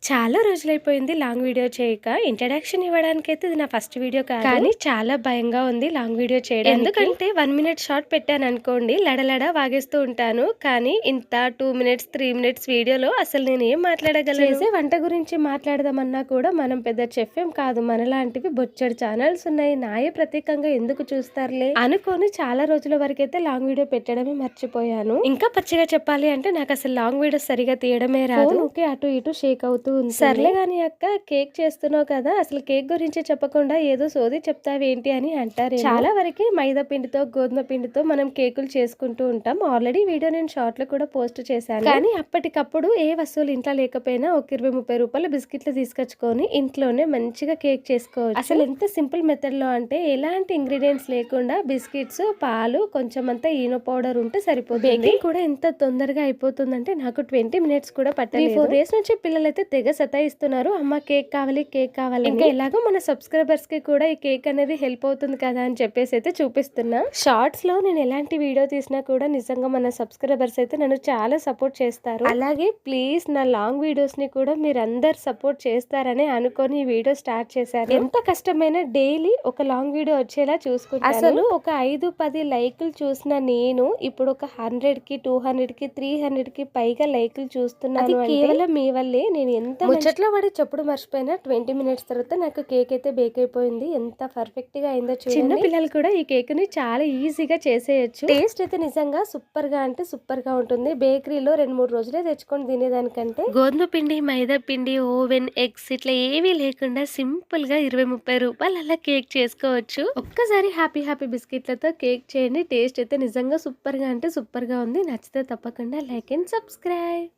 చాలా రోజులైపోయింది long video చేయక. Introduction ఇవ్వడానికైతే ఇది నా ఫస్ట్ వీడియో కాదు. కానీ చాలా భయంగా ఉంది లాంగ్ వీడియో చేయడానికి. ఎందుకంటే 1 మినిట్ షార్ట్ పెట్టాననుకోండి లడలడ వాగేస్తూ ఉంటాను. కానీ ఇంత 2 మినిట్స్ 3 మినిట్స్ వీడియోలో అసలు నేను ఏం మాట్లాడగలను? చేసే వంట గురించి మాట్లాడదామన్నా కూడా మనం పెద్ద చెఫ్ ఏం కాదు. మనలాంటివి బొచ్చడు ఛానల్స్ ఉన్నాయి. నాయే ప్రత్యేకంగా ఎందుకు చూస్తారులే అనుకొని చాలా రోజుల వరకైతే లాంగ్ వీడియో పెట్టడమే మర్చిపోయాను. ఇంకా పచ్చిగా చెప్పాలి అంటే నాకు అసలు లాంగ్ వీడియో సరిగా తీయడమే రాదు. ఓకే, అటు ఇటు షేక్ అవుతూ ఉంది. సర్లే గాని అక్క, కేక్ చేస్తున్నావు కదా, అసలు కేక్ గురించి చెప్పకుండా ఏదో సోది చెప్తావేంటి అని అంటారు. చాలా వరకు మైదా పిండితో గోధుమ పిండితో మనం కేకులు చేసుకుంటూ ఉంటాం. ఆల్రెడీ వీడియో నేను షార్ట్ లో కూడా పోస్ట్ చేశాను. కానీ అప్పటికప్పుడు ఏ వస్తువులు ఇంట్లో లేకపోయినా ఒక 20-30 రూపాయల బిస్కెట్లు తీసుకొచ్చుకొని ఇంట్లోనే మంచిగా కేక్ చేసుకోవచ్చు. అసలు ఎంత సింపుల్ మెథడ్ లో అంటే ఎలాంటి ఇంగ్రీడియంట్స్ లేకుండా బిస్కెట్స్, పాలు, కొంచెం అంతా ఈనో పౌడర్ ఉంటే సరిపోతుంది. బేకింగ్ కూడా ఎంత తొందరగా అయిపోతుందంటే నాకు 20 మినిట్స్ కూడా పట్టలేదు. 4 డేస్ నుంచి పిల్లలైతే తెగ సతాయిస్తున్నారు, అమ్మ కేక్ కావాలి కేక్ కావాలి. ఇంకా ఎలాగో మన సబ్స్క్రైబర్స్ కి కూడా ఈ కేక్ అనేది హెల్ప్ అవుతుంది కదా అని చెప్పేసి అయితే చూపిస్తున్నా. షార్ట్స్ లో నేను ఎలాంటి వీడియో తీసినా కూడా నిజంగా మన సబ్స్క్రైబర్స్ అయితే నన్ను చాలా సపోర్ట్ చేస్తారు. అలాగే ప్లీజ్ నా లాంగ్ వీడియోస్ ని కూడా మీరు అందరు సపోర్ట్ చేస్తారని అనుకొని ఈ వీడియో స్టార్ట్ చేశాను. ఎంత కష్టమైనా డైలీ ఒక లాంగ్ వీడియో వచ్చేలా చూసుకుంటాను. అసలు ఒక 5-10 లైకులు చూసిన నేను ఇప్పుడు ఒక 100కి 200కి 300కి పైగా లైకులు చూస్తున్నాను. కేవలం మీ వల్లే. నేను ఎంత ముచ్చట్లో పడి చెప్పుడు మర్చిపోయినా 20 మినిట్స్ తర్వాత నాకు కేక్ అయితే బేక్ అయిపోయింది. ఎంత పర్ఫెక్ట్ గా అయిందో చూడండి. చిన్న పిల్లలు కూడా ఈ కేక్ ని చాలా ఈజీగా చేసేయచ్చు. టేస్ట్ అయితే నిజంగా సూపర్ గా అంటే సూపర్ గా ఉంటుంది. బేకరీలో 2-3 రోజులే తెచ్చుకొని తినేదానికంటే గోధుమ పిండి, మైదా పిండి, ఓవెన్, ఎగ్స్ ఇట్లా ఏమీ లేకుండా సింపుల్ గా 20-30 రూపాయలు అలా కేక్ చేసుకోవచ్చు. ఒక్కసారి హ్యాపీ బిస్కెట్లతో కేక్ చేయండి. టేస్ట్ అయితే నిజంగా సూపర్ గా అంటే సూపర్ గా ఉంది. నచ్చితే తప్పకుండా లైక్ అండ్ సబ్స్క్రైబ్.